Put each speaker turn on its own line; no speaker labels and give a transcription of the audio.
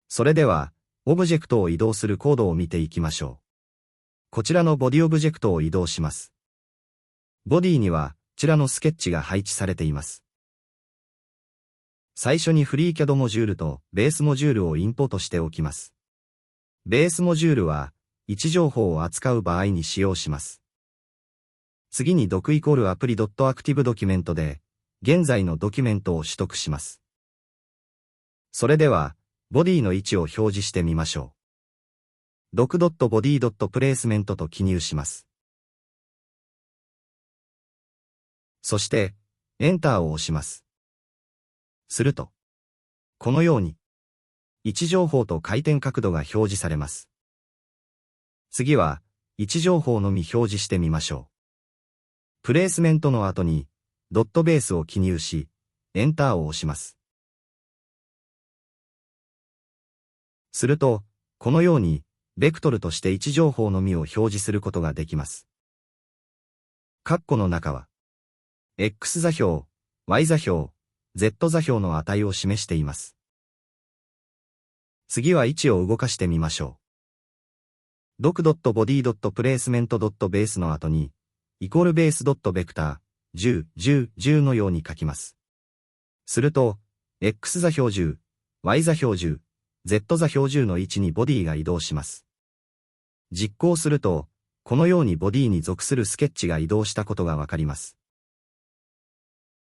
それでは、オブジェクトを移動するコードを見ていきましょう。こちらのボディオブジェクトを移動します。ボディには、こちらのスケッチが配置されています。最初にフリー CAD モジュールとベースモジュールをインポートしておきます。ベースモジュールは、位置情報を扱う場合に使用します。次に doc=apply.activeDocument で、現在のドキュメントを取得します。それでは、ボディの位置を表示してみましょう。doc.body.placement と記入します。そして、エンターを押します。すると、このように、位置情報と回転角度が表示されます。次は、位置情報のみ表示してみましょう。プレイスメントの後に、ドットベースを記入し、エンターを押します。すると、このように、ベクトルとして位置情報のみを表示することができます。括弧の中は、X 座標、Y 座標、Z 座標の値を示しています。次は位置を動かしてみましょう。doc.body.placement.base の後に、=base.vector、10、10、10のように書きます。すると、X 座標10、Y 座標10、Z 座標10の位置にボディが移動します。実行すると、このようにボディに属するスケッチが移動したことがわかります。